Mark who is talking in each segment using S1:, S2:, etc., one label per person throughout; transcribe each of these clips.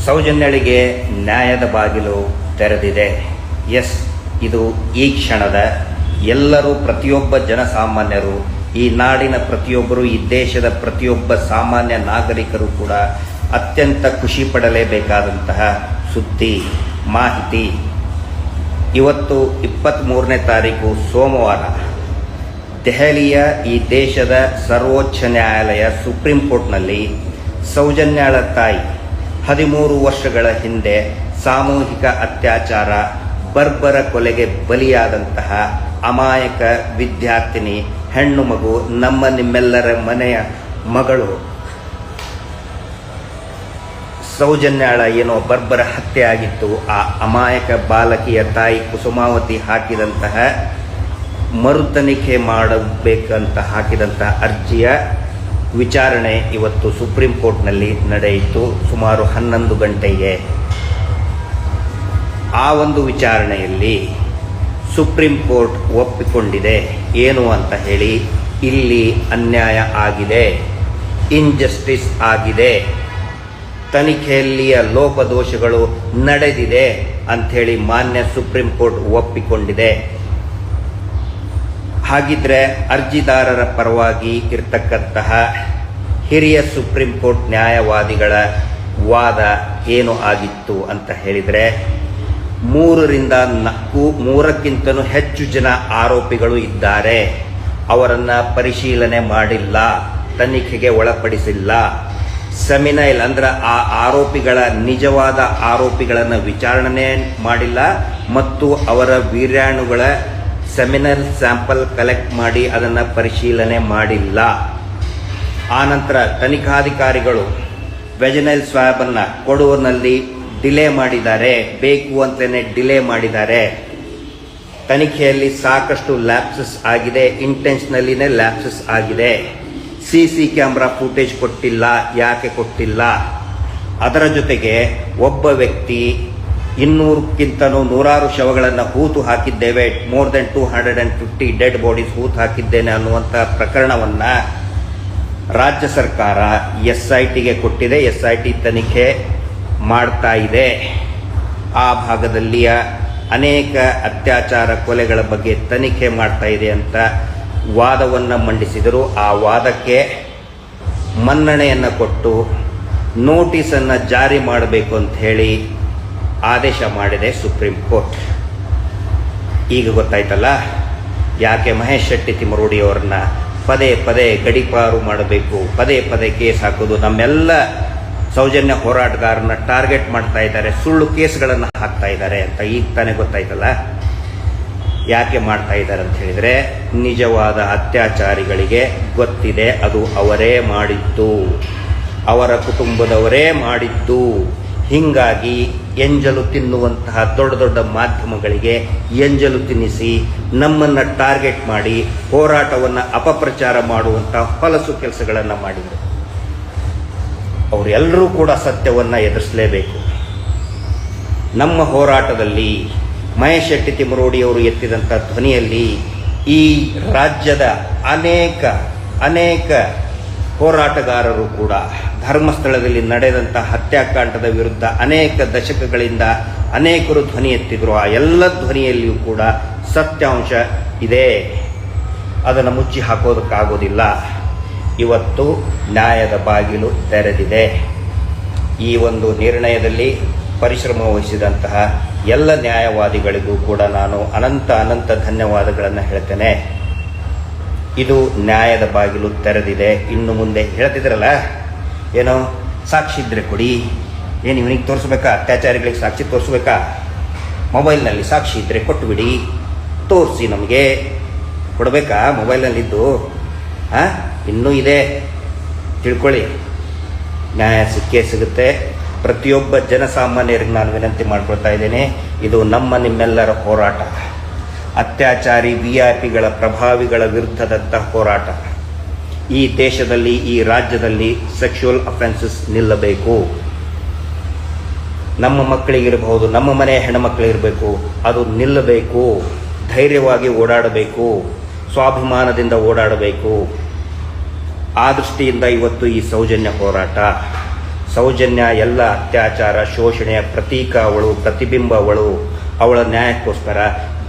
S1: ಸೌಜನ್ಯಳಿಗೆ ನ್ಯಾಯದ ಬಾಗಿಲು ತೆರೆದಿದೆ. ಎಸ್, ಇದು ಈ ಕ್ಷಣದ ಎಲ್ಲರೂ, ಪ್ರತಿಯೊಬ್ಬ ಜನಸಾಮಾನ್ಯರು, ಈ ನಾಡಿನ ಪ್ರತಿಯೊಬ್ಬರು, ಈ ದೇಶದ ಪ್ರತಿಯೊಬ್ಬ ಸಾಮಾನ್ಯ ನಾಗರಿಕರು ಕೂಡ ಅತ್ಯಂತ ಖುಷಿ ಪಡಲೇಬೇಕಾದಂತಹ ಸುದ್ದಿ, ಮಾಹಿತಿ. ಇವತ್ತು 23ನೇ ತಾರೀಕು ಸೋಮವಾರ ದೆಹಲಿಯ ಈ ದೇಶದ ಸರ್ವೋಚ್ಚ ನ್ಯಾಯಾಲಯ ಸುಪ್ರೀಂ ಕೋರ್ಟ್ನಲ್ಲಿ ಸೌಜನ್ಯಾಳ ತಾಯಿ 13 ವರ್ಷಗಳ ಹಿಂದೆ ಸಾಮೂಹಿಕ ಅತ್ಯಾಚಾರ, ಬರ್ಬರ ಕೊಲೆಗೆ ಬಲಿಯಾದಂತಹ ಅಮಾಯಕ ವಿದ್ಯಾರ್ಥಿನಿ, ಹೆಣ್ಣು ಮಗು, ನಮ್ಮ ನಿಮ್ಮೆಲ್ಲರ ಮನೆಯ ಮಗಳು ಸೌಜನ್ಯಾಳ ಏನೋ ಬರ್ಬರ ಹತ್ಯೆ ಆಗಿತ್ತು. ಆ ಅಮಾಯಕ ಬಾಲಕಿಯ ತಾಯಿ ಕುಸುಮಾವತಿ ಹಾಕಿದಂತಹ ಮರುತನಿಖೆ ಮಾಡಬೇಕಂತ ಹಾಕಿದಂತಹ ಅರ್ಜಿಯ ವಿಚಾರಣೆ ಇವತ್ತು ಸುಪ್ರೀಂ ಕೋರ್ಟ್ನಲ್ಲಿ ನಡೆಯಿತು ಸುಮಾರು 11 ಗಂಟೆಗೆ. ಆ ಒಂದು ವಿಚಾರಣೆಯಲ್ಲಿ ಸುಪ್ರೀಂ ಕೋರ್ಟ್ ಒಪ್ಪಿಕೊಂಡಿದೆ ಏನು ಅಂತ ಹೇಳಿ, ಇಲ್ಲಿ ಅನ್ಯಾಯ ಆಗಿದೆ, ಇನ್ಜಸ್ಟಿಸ್ ಆಗಿದೆ, ತನಿಖೆಯಲ್ಲಿಯ ಲೋಪದೋಷಗಳು ನಡೆದಿದೆ ಅಂಥೇಳಿ ಮಾನ್ಯ ಸುಪ್ರೀಂ ಕೋರ್ಟ್ ಒಪ್ಪಿಕೊಂಡಿದೆ. ಹಾಗಿದ್ರೆ ಅರ್ಜಿದಾರರ ಪರವಾಗಿ ಇರತಕ್ಕಂತಹ ಹಿರಿಯ ಸುಪ್ರೀಂ ಕೋರ್ಟ್ ನ್ಯಾಯವಾದಿಗಳ ವಾದ ಏನು ಆಗಿತ್ತು ಅಂತ ಹೇಳಿದರೆ, 3ಕ್ಕಿಂತಲೂ ಹೆಚ್ಚು ಜನ ಆರೋಪಿಗಳು ಇದ್ದಾರೆ, ಅವರನ್ನು ಪರಿಶೀಲನೆ ಮಾಡಿಲ್ಲ, ತನಿಖೆಗೆ ಒಳಪಡಿಸಿಲ್ಲ, ಸೆಮಿನೈಲ್ ಅಂದ್ರೆ ಆ ಆರೋಪಿಗಳ ನಿಜವಾದ ಆರೋಪಿಗಳನ್ನು ವಿಚಾರಣೆ ಮಾಡಿಲ್ಲ ಮತ್ತು ಅವರ ವೀರ್ಯಾಣುಗಳ ಸೆಮಿನಲ್ ಸ್ಯಾಂಪಲ್ ಕಲೆಕ್ಟ್ ಮಾಡಿ ಅದನ್ನು ಪರಿಶೀಲನೆ ಮಾಡಿಲ್ಲ. ಆನಂತರ ತನಿಖಾಧಿಕಾರಿಗಳು ವೆಜನೈಲ್ ಸ್ವಾಬನ್ನು ಕೊಡುವಲ್ಲಿ ಡಿಲೇ ಮಾಡಿದ್ದಾರೆ, ಬೇಕು ಅಂತಲೇ ಡಿಲೇ ಮಾಡಿದ್ದಾರೆ. ತನಿಖೆಯಲ್ಲಿ ಸಾಕಷ್ಟು ಲ್ಯಾಪ್ಸಸ್ ಆಗಿದೆ, ಇಂಟೆನ್ಷನಲ್ಲಿನೇ ಲ್ಯಾಪ್ಸಸ್ ಆಗಿದೆ. CC ಕ್ಯಾಮ್ರಾ ಫುಟೇಜ್ ಕೊಟ್ಟಿಲ್ಲ. ಯಾಕೆ ಕೊಟ್ಟಿಲ್ಲ? ಅದರ ಜೊತೆಗೆ ಒಬ್ಬ ವ್ಯಕ್ತಿ 200ಕ್ಕಿಂತಲೂ 100 ಶವಗಳನ್ನು ಹೂತು ಹಾಕಿದ್ದೇವೆ, ಮೋರ್ ದೆನ್ 250 ಡೆಡ್ ಬಾಡೀಸ್ ಹೂತು ಹಾಕಿದ್ದೇನೆ ಅನ್ನುವಂಥ ಪ್ರಕರಣವನ್ನು ರಾಜ್ಯ ಸರ್ಕಾರ SITಗೆ ಕೊಟ್ಟಿದೆ. SIT ತನಿಖೆ ಮಾಡ್ತಾ ಇದೆ. ಆ ಭಾಗದಲ್ಲಿಯ ಅನೇಕ ಅತ್ಯಾಚಾರ ಕೊಲೆಗಳ ಬಗ್ಗೆ ತನಿಖೆ ಮಾಡ್ತಾ ಇದೆ ಅಂತ ವಾದವನ್ನು ಮಂಡಿಸಿದರು. ಆ ವಾದಕ್ಕೆ ಮನ್ನಣೆಯನ್ನು ಕೊಟ್ಟು ನೋಟಿಸನ್ನು ಜಾರಿ ಮಾಡಬೇಕು ಅಂತ ಹೇಳಿ ಆದೇಶ ಮಾಡಿದೆ ಸುಪ್ರೀಂ ಕೋರ್ಟ್. ಈಗ ಗೊತ್ತಾಯ್ತಲ್ಲ ಯಾಕೆ ಮಹೇಶ್ ಶೆಟ್ಟಿ ತಿಮರೋಡಿ ಅವರನ್ನ ಪದೇ ಪದೇ ಗಡೀಪಾರು ಮಾಡಬೇಕು, ಪದೇ ಪದೇ ಕೇಸ್ ಹಾಕೋದು, ನಮ್ಮೆಲ್ಲ ಸೌಜನ್ಯ ಹೋರಾಟಗಾರರನ್ನ ಟಾರ್ಗೆಟ್ ಮಾಡ್ತಾ ಇದ್ದಾರೆ, ಸುಳ್ಳು ಕೇಸ್ಗಳನ್ನು ಹಾಕ್ತಾ ಇದ್ದಾರೆ ಅಂತ ಈಗ ತಾನೇ ಗೊತ್ತಾಯ್ತಲ್ಲ. ಯಾಕೆ ಮಾಡ್ತಾ ಇದ್ದಾರೆ ಅಂತ ಹೇಳಿದರೆ, ನಿಜವಾದ ಅತ್ಯಾಚಾರಿಗಳಿಗೆ ಗೊತ್ತಿದೆ ಅದು ಅವರೇ ಮಾಡಿದ್ದು, ಅವರ ಕುಟುಂಬದವರೇ ಮಾಡಿದ್ದು. ಹೀಗಾಗಿ ಎಂಜಲು ತಿನ್ನುವಂತಹ ದೊಡ್ಡ ದೊಡ್ಡ ಮಾಧ್ಯಮಗಳಿಗೆ ಎಂಜಲು ತಿನ್ನಿಸಿ ನಮ್ಮನ್ನು ಟಾರ್ಗೆಟ್ ಮಾಡಿ ಹೋರಾಟವನ್ನು ಅಪಪ್ರಚಾರ ಮಾಡುವಂಥ ಹೊಲಸು ಕೆಲಸಗಳನ್ನು ಮಾಡಿದರು. ಅವರೆಲ್ಲರೂ ಕೂಡ ಸತ್ಯವನ್ನು ಎದುರಿಸಲೇಬೇಕು. ನಮ್ಮ ಹೋರಾಟದಲ್ಲಿ ಮಹೇಶ್ ಶೆಟ್ಟಿ ತಿಮರೋಡಿ ಅವರು ಎತ್ತಿದಂಥ ಧ್ವನಿಯಲ್ಲಿ ಈ ರಾಜ್ಯದ ಅನೇಕ ಹೋರಾಟಗಾರರು ಕೂಡ ಧರ್ಮಸ್ಥಳದಲ್ಲಿ ನಡೆದಂಥ ಹತ್ಯಾಕಾಂಡದ ವಿರುದ್ಧ ಅನೇಕ ದಶಕಗಳಿಂದ ಅನೇಕರು ಧ್ವನಿ ಎತ್ತಿದ್ರು. ಆ ಎಲ್ಲ ಧ್ವನಿಯಲ್ಲಿಯೂ ಕೂಡ ಸತ್ಯಾಂಶ ಇದೆ, ಅದನ್ನು ಮುಚ್ಚಿ ಹಾಕೋದಕ್ಕಾಗೋದಿಲ್ಲ. ಇವತ್ತು ನ್ಯಾಯದ ಬಾಗಿಲು ತೆರೆದಿದೆ. ಈ ಒಂದು ನಿರ್ಣಯದಲ್ಲಿ ಪರಿಶ್ರಮ ವಹಿಸಿದಂತಹ ಎಲ್ಲ ನ್ಯಾಯವಾದಿಗಳಿಗೂ ಕೂಡ ನಾನು ಅನಂತ ಧನ್ಯವಾದಗಳನ್ನು ಹೇಳ್ತೇನೆ. ಇದು ನ್ಯಾಯದ ಬಾಗಿಲು ತೆರೆದಿದೆ. ಇನ್ನು ಮುಂದೆ ಹೇಳ್ತಿದ್ರಲ್ಲ, ಏನೋ ಸಾಕ್ಷಿ ಇದ್ರೆ ಕೊಡಿ, ಏನು ಇವನಿಗೆ ತೋರಿಸ್ಬೇಕಾ, ಅತ್ಯಾಚಾರಿಗಳಿಗೆ ಸಾಕ್ಷಿ ತೋರಿಸ್ಬೇಕಾ, ಮೊಬೈಲ್ನಲ್ಲಿ ಸಾಕ್ಷಿ ಇದ್ದರೆ ಕೊಟ್ಟುಬಿಡಿ, ತೋರಿಸಿ, ನಮಗೆ ಕೊಡಬೇಕಾ ಮೊಬೈಲ್ನಲ್ಲಿದ್ದು? ಇನ್ನೂ ಇದೆ, ತಿಳ್ಕೊಳ್ಳಿ, ನ್ಯಾಯ ಸಿಕ್ಕೇ ಸಿಗುತ್ತೆ. ಪ್ರತಿಯೊಬ್ಬ ಜನಸಾಮಾನ್ಯರಿಗೆ ನಾನು ವಿನಂತಿ ಮಾಡ್ಕೊಳ್ತಾ ಇದ್ದೇನೆ, ಇದು ನಮ್ಮ ನಿಮ್ಮೆಲ್ಲರ ಹೋರಾಟ. ಅತ್ಯಾಚಾರಿ VIPಗಳ ಪ್ರಭಾವಿಗಳ ವಿರುದ್ಧದಂಥ ಹೋರಾಟ. ಈ ದೇಶದಲ್ಲಿ, ಈ ರಾಜ್ಯದಲ್ಲಿ ಸೆಕ್ಷುವಲ್ ಅಫೆನ್ಸಸ್ ನಿಲ್ಲಬೇಕು. ನಮ್ಮ ಮಕ್ಕಳಿಗಿರಬಹುದು, ನಮ್ಮ ಮನೆಯ ಹೆಣ್ಣುಮಕ್ಕಳಿರಬೇಕು, ಅದು ನಿಲ್ಲಬೇಕು. ಧೈರ್ಯವಾಗಿ ಓಡಾಡಬೇಕು, ಸ್ವಾಭಿಮಾನದಿಂದ ಓಡಾಡಬೇಕು. ಆ ದೃಷ್ಟಿಯಿಂದ ಇವತ್ತು ಈ ಸೌಜನ್ಯ ಹೋರಾಟ. ಸೌಜನ್ಯ ಎಲ್ಲ ಅತ್ಯಾಚಾರ ಶೋಷಣೆಯ ಪ್ರತೀಕ ಅವಳು, ಪ್ರತಿಬಿಂಬ ಅವಳು. ಅವಳ ನ್ಯಾಯಕ್ಕೋಸ್ಕರ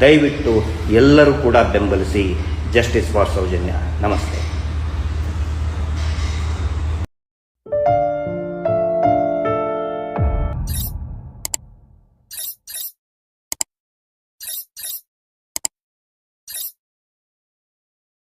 S1: ದಯವಿಟ್ಟು ಎಲ್ಲರೂ ಕೂಡ ಬೆಂಬಲಿಸಿ. Justice for Soujanya. ನಮಸ್ತೆ.